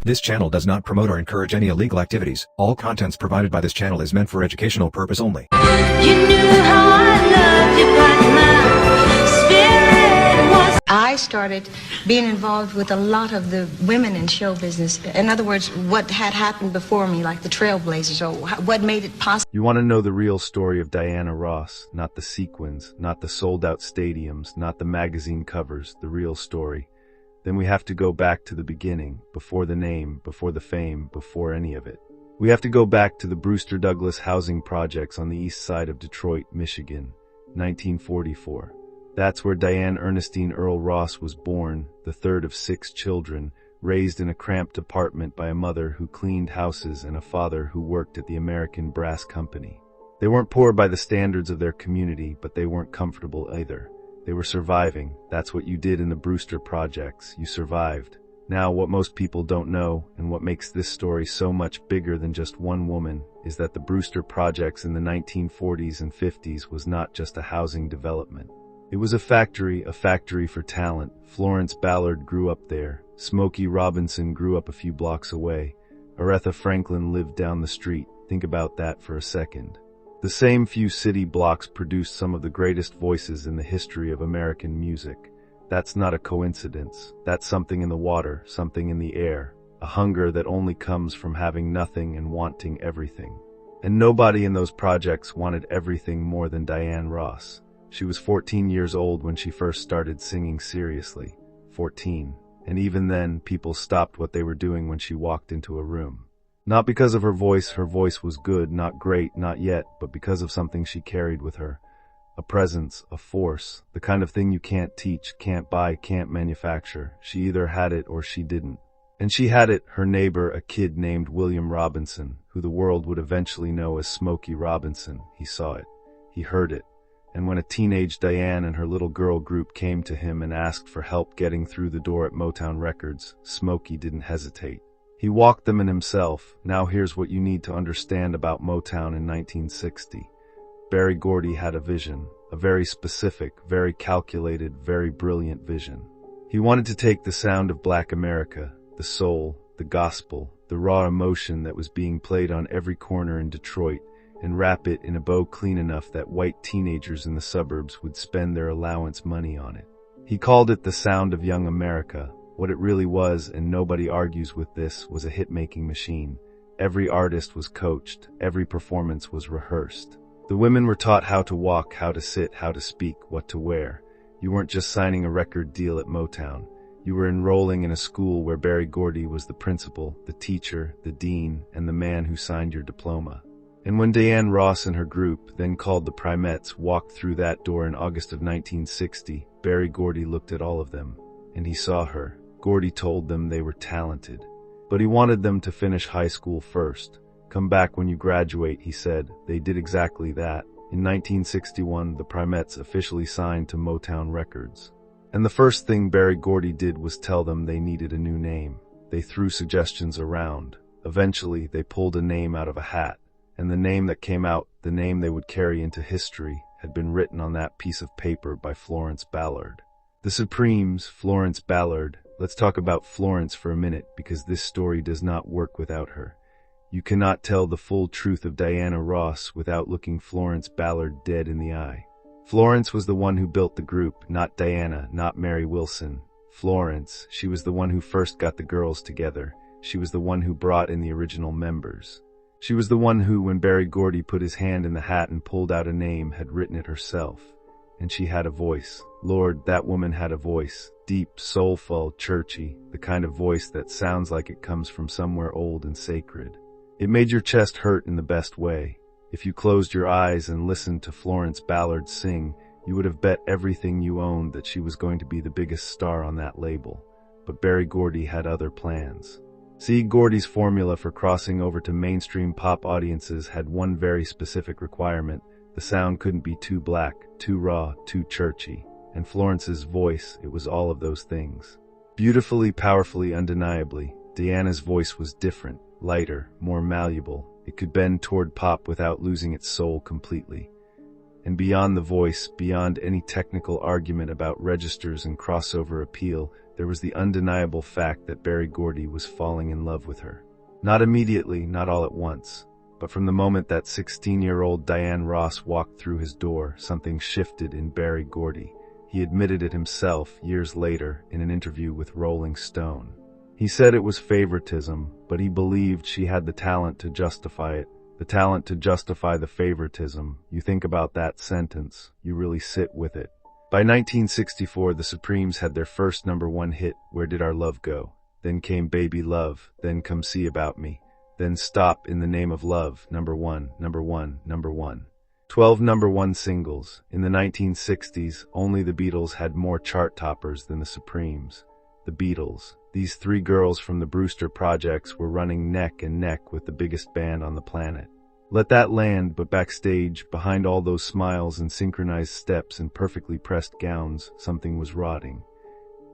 This channel does not promote or encourage any illegal activities. All contents provided by this channel is meant for educational purpose only. You knew how I loved you, but my spirit was... I started being involved with a lot of the women in show business. In other words, what had happened before me, like the trailblazers, or what made it possible. You want to know the real story of Diana Ross, not the sequins, not the sold-out stadiums, not the magazine covers, the real story. Then we have to go back to the beginning, before the name, before the fame, before any of it. We have to go back to the Brewster Douglas housing projects on the east side of Detroit, Michigan, 1944. That's where Diane Ernestine Earl Ross was born, the third of 6 children, raised in a cramped apartment by a mother who cleaned houses and a father who worked at the American Brass Company. They weren't poor by the standards of their community, but they weren't comfortable either. They were surviving. That's what you did in the Brewster Projects. You survived. Now, what most people don't know, and what makes this story so much bigger than just one woman, is that the Brewster Projects in the 1940s and 50s was not just a housing development. It was a factory for talent. Florence Ballard grew up there. Smokey Robinson grew up a few blocks away. Aretha Franklin lived down the street. Think about that for a second. The same few city blocks produced some of the greatest voices in the history of American music. That's not a coincidence. That's something in the water, something in the air, a hunger that only comes from having nothing and wanting everything. And nobody in those projects wanted everything more than Diane Ross. She was 14 years old when she first started singing seriously. 14. And even then, people stopped what they were doing when she walked into a room. Not because of her voice was good, not great, not yet, but because of something she carried with her. A presence, a force, the kind of thing you can't teach, can't buy, can't manufacture. She either had it or she didn't. And she had it, her neighbor, a kid named William Robinson, who the world would eventually know as Smokey Robinson. He saw it. He heard it. And when a teenage Diane and her little girl group came to him and asked for help getting through the door at Motown Records, Smokey didn't hesitate. He walked them in himself. Now here's what you need to understand about Motown in 1960. Berry Gordy had a vision, a very specific, very calculated, very brilliant vision. He wanted to take the sound of Black America, the soul, the gospel, the raw emotion that was being played on every corner in Detroit, and wrap it in a bow clean enough that white teenagers in the suburbs would spend their allowance money on it. He called it the sound of young America. What it really was, and nobody argues with this, was a hit-making machine. Every artist was coached. Every performance was rehearsed. The women were taught how to walk, how to sit, how to speak, what to wear. You weren't just signing a record deal at Motown. You were enrolling in a school where Berry Gordy was the principal, the teacher, the dean, and the man who signed your diploma. And when Diane Ross and her group, then called the Primettes, walked through that door in August of 1960, Berry Gordy looked at all of them, and he saw her. Gordy told them they were talented, but he wanted them to finish high school first. Come back when you graduate, he said. They did exactly that. In 1961, the Primettes officially signed to Motown Records. And the first thing Berry Gordy did was tell them they needed a new name. They threw suggestions around. Eventually, they pulled a name out of a hat. And the name that came out, the name they would carry into history, had been written on that piece of paper by Florence Ballard. The Supremes, Florence Ballard. Let's talk about Florence for a minute, because this story does not work without her. You cannot tell the full truth of Diana Ross without looking Florence Ballard dead in the eye. Florence was the one who built the group, not Diana, not Mary Wilson. Florence, she was the one who first got the girls together. She was the one who brought in the original members. She was the one who, when Berry Gordy put his hand in the hat and pulled out a name, had written it herself. And she had a voice. Lord, that woman had a voice. Deep, soulful, churchy, the kind of voice that sounds like it comes from somewhere old and sacred. It made your chest hurt in the best way. If you closed your eyes and listened to Florence Ballard sing, you would have bet everything you owned that she was going to be the biggest star on that label. But Berry Gordy had other plans. See, Gordy's formula for crossing over to mainstream pop audiences had one very specific requirement. The sound couldn't be too black, too raw, too churchy. And Florence's voice, it was all of those things. Beautifully, powerfully, undeniably, Diana's voice was different, lighter, more malleable. It could bend toward pop without losing its soul completely. And beyond the voice, beyond any technical argument about registers and crossover appeal, there was the undeniable fact that Berry Gordy was falling in love with her. Not immediately, not all at once, but from the moment that 16-year-old Diana Ross walked through his door, something shifted in Berry Gordy. He admitted it himself years later in an interview with Rolling Stone. He said it was favoritism, but he believed she had the talent to justify it. The talent to justify the favoritism. You think about that sentence, you really sit with it. By 1964, the Supremes had their first #1 hit, Where Did Our Love Go? Then came Baby Love, then Come See About Me, then Stop in the Name of Love, #1, #1, #1. 12 #1 singles. In the 1960s, only the Beatles had more chart toppers than the Supremes. The Beatles, these three girls from the Brewster Projects, were running neck and neck with the biggest band on the planet. Let that land, but backstage, behind all those smiles and synchronized steps and perfectly pressed gowns, something was rotting.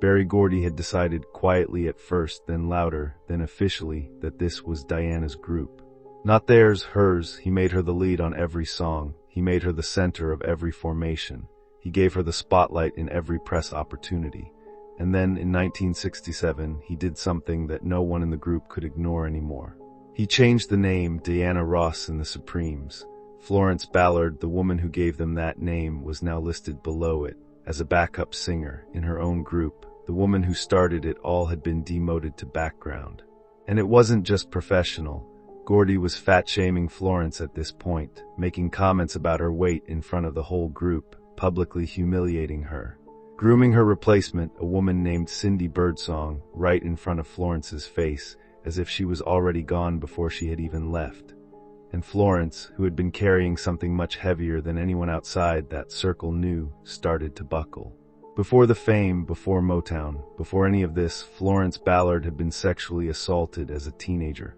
Berry Gordy had decided quietly at first, then louder, then officially, that this was Diana's group. Not theirs, hers. He made her the lead on every song. He made her the center of every formation. He gave her the spotlight in every press opportunity. And then, in 1967, he did something that no one in the group could ignore anymore. He changed the name Diana Ross and the Supremes. Florence Ballard, the woman who gave them that name, was now listed below it as a backup singer in her own group. The woman who started it all had been demoted to background. And it wasn't just professional. Gordy was fat-shaming Florence at this point, making comments about her weight in front of the whole group, publicly humiliating her. Grooming her replacement, a woman named Cindy Birdsong, right in front of Florence's face, as if she was already gone before she had even left. And Florence, who had been carrying something much heavier than anyone outside that circle knew, started to buckle. Before the fame, before Motown, before any of this, Florence Ballard had been sexually assaulted as a teenager.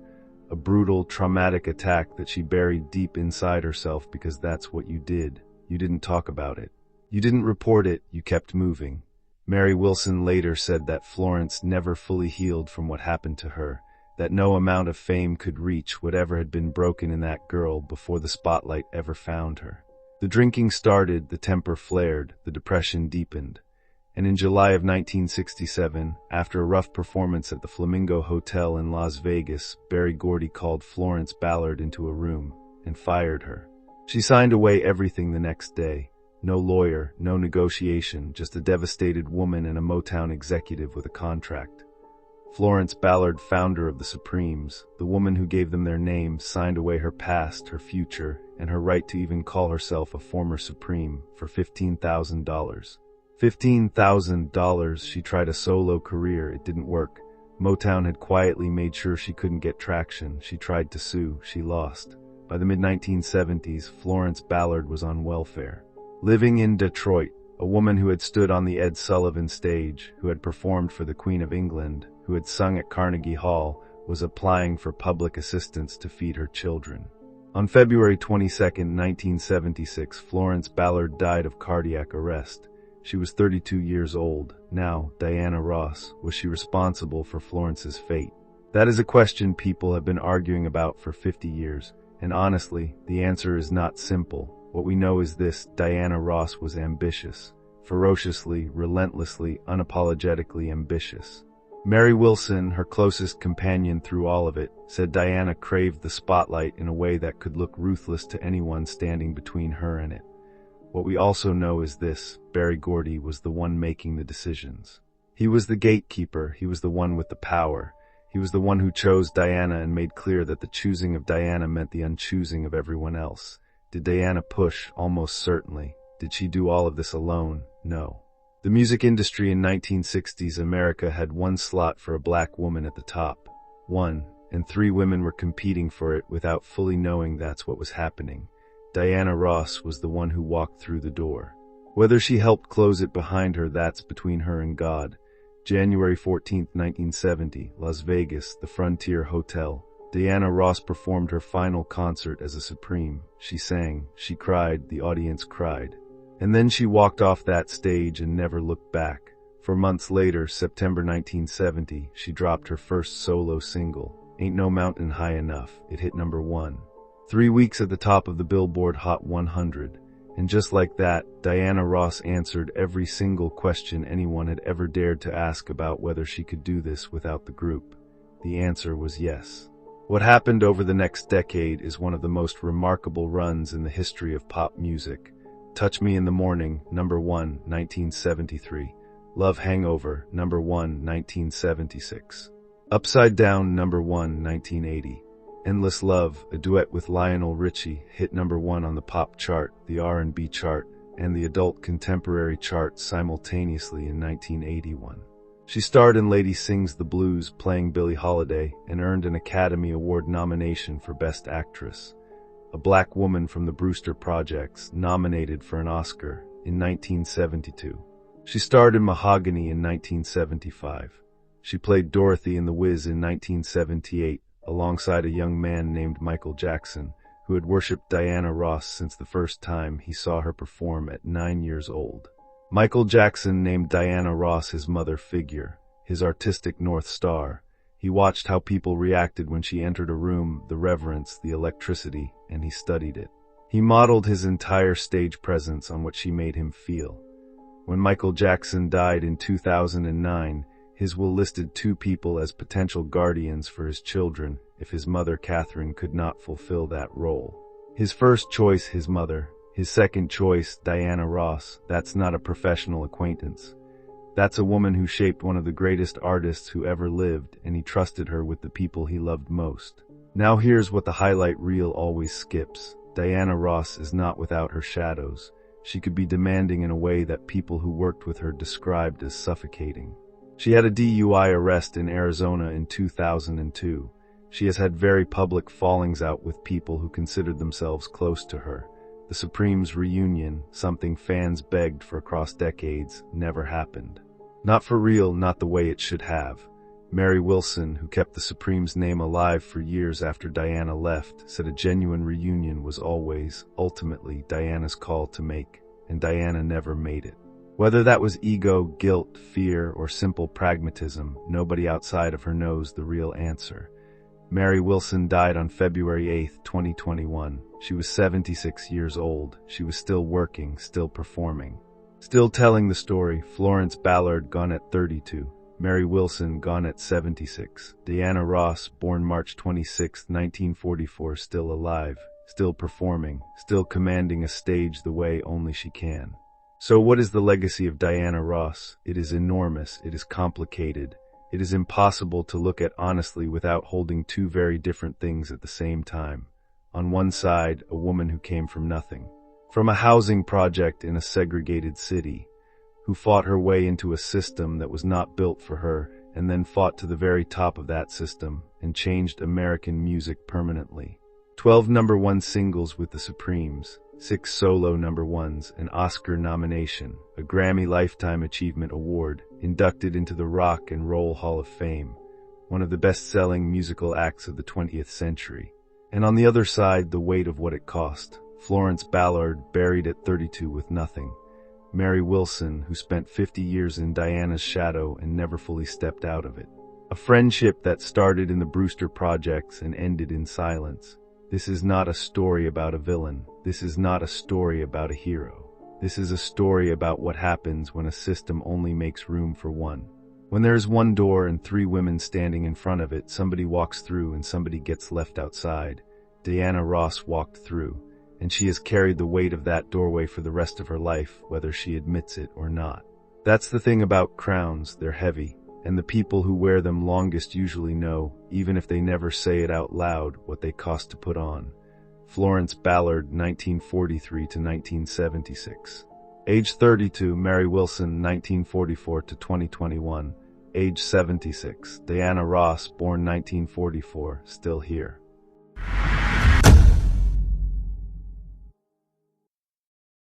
A brutal, traumatic attack that she buried deep inside herself because that's what you did. You didn't talk about it. You didn't report it, you kept moving. Mary Wilson later said that Florence never fully healed from what happened to her, that no amount of fame could reach whatever had been broken in that girl before the spotlight ever found her. The drinking started, the temper flared, the depression deepened. And in July of 1967, after a rough performance at the Flamingo Hotel in Las Vegas, Berry Gordy called Florence Ballard into a room and fired her. She signed away everything the next day. No lawyer, no negotiation, just a devastated woman and a Motown executive with a contract. Florence Ballard, founder of the Supremes, the woman who gave them their name, signed away her past, her future, and her right to even call herself a former Supreme for $15,000. $15,000. She tried a solo career. It didn't work. Motown had quietly made sure she couldn't get traction. She tried to sue. She lost. By the mid-1970s, Florence Ballard was on welfare. Living in Detroit, a woman who had stood on the Ed Sullivan stage, who had performed for the Queen of England, who had sung at Carnegie Hall, was applying for public assistance to feed her children. On February 22, 1976, Florence Ballard died of cardiac arrest. She was 32 years old. Now, Diana Ross, was she responsible for Florence's fate? That is a question people have been arguing about for 50 years, and honestly, the answer is not simple. What we know is this: Diana Ross was ambitious. Ferociously, relentlessly, unapologetically ambitious. Mary Wilson, her closest companion through all of it, said Diana craved the spotlight in a way that could look ruthless to anyone standing between her and it. What we also know is this: Berry Gordy was the one making the decisions. He was the gatekeeper, he was the one with the power. He was the one who chose Diana and made clear that the choosing of Diana meant the unchoosing of everyone else. Did Diana push? Almost certainly. Did she do all of this alone? No. The music industry in 1960s America had one slot for a black woman at the top. One, and 3 women were competing for it without fully knowing that's what was happening. Diana Ross was the one who walked through the door. Whether she helped close it behind her, that's between her and God. January 14, 1970, Las Vegas, the Frontier Hotel. Diana Ross performed her final concert as a Supreme. She sang, she cried, the audience cried. And then she walked off that stage and never looked back. 4 months later, September 1970, she dropped her first solo single, Ain't No Mountain High Enough. It hit #1. 3 weeks at the top of the Billboard Hot 100. And just like that, Diana Ross answered every single question anyone had ever dared to ask about whether she could do this without the group. The answer was yes. What happened over the next decade is one of the most remarkable runs in the history of pop music. Touch Me in the Morning, number 1, 1973. Love Hangover, number 1, 1976. Upside Down, number 1, 1980. Endless Love, a duet with Lionel Richie, hit number 1 on the pop chart, the R&B chart, and the adult contemporary chart simultaneously in 1981. She starred in Lady Sings the Blues playing Billie Holiday and earned an Academy Award nomination for Best Actress. A black woman from the Brewster Projects, nominated for an Oscar in 1972. She starred in Mahogany in 1975. She played Dorothy in The Wiz in 1978, alongside a young man named Michael Jackson, who had worshipped Diana Ross since the first time he saw her perform at 9 years old. Michael Jackson named Diana Ross his mother figure, his artistic North Star. He watched how people reacted when she entered a room, the reverence, the electricity, and he studied it. He modeled his entire stage presence on what she made him feel. When Michael Jackson died in 2009, his will listed 2 people as potential guardians for his children if his mother Catherine could not fulfill that role. His first choice, his mother. His second choice, Diana Ross. That's not a professional acquaintance. That's a woman who shaped one of the greatest artists who ever lived, and he trusted her with the people he loved most. Now here's what the highlight reel always skips. Diana Ross is not without her shadows. She could be demanding in a way that people who worked with her described as suffocating. She had a DUI arrest in Arizona in 2002. She has had very public fallings out with people who considered themselves close to her. The Supremes' reunion, something fans begged for across decades, never happened. Not for real, not the way it should have. Mary Wilson, who kept the Supremes' name alive for years after Diana left, said a genuine reunion was always, ultimately, Diana's call to make, and Diana never made it. Whether that was ego, guilt, fear, or simple pragmatism, nobody outside of her knows the real answer. Mary Wilson died on February 8, 2021. She was 76 years old. She was still working, still performing. Still telling the story. Florence Ballard, gone at 32. Mary Wilson, gone at 76. Diana Ross, born March 26, 1944, still alive, still performing, still commanding a stage the way only she can. So what is the legacy of Diana Ross? It is enormous. It is complicated. It is impossible to look at honestly without holding 2 very different things at the same time. On one side, a woman who came from nothing, from a housing project in a segregated city, who fought her way into a system that was not built for her, and then fought to the very top of that system and changed American music permanently. 12 number 1 singles with the Supremes, 6 solo number 1s, an Oscar nomination, a Grammy Lifetime Achievement Award, inducted into the Rock and Roll Hall of Fame, one of the best-selling musical acts of the 20th century. And on the other side, the weight of what it cost. Florence Ballard, buried at 32 with nothing. Mary Wilson, who spent 50 years in Diana's shadow and never fully stepped out of it. A friendship that started in the Brewster Projects and ended in silence. This is not a story about a villain. This is not a story about a hero. This is a story about what happens when a system only makes room for one. When there is one door and 3 women standing in front of it, somebody walks through and somebody gets left outside. Diana Ross walked through, and she has carried the weight of that doorway for the rest of her life, whether she admits it or not. That's the thing about crowns, they're heavy, and the people who wear them longest usually know, even if they never say it out loud, what they cost to put on. Florence Ballard, 1943 to 1976. Age 32, Mary Wilson, 1944 to 2021. Age 76, Diana Ross, born 1944, still here.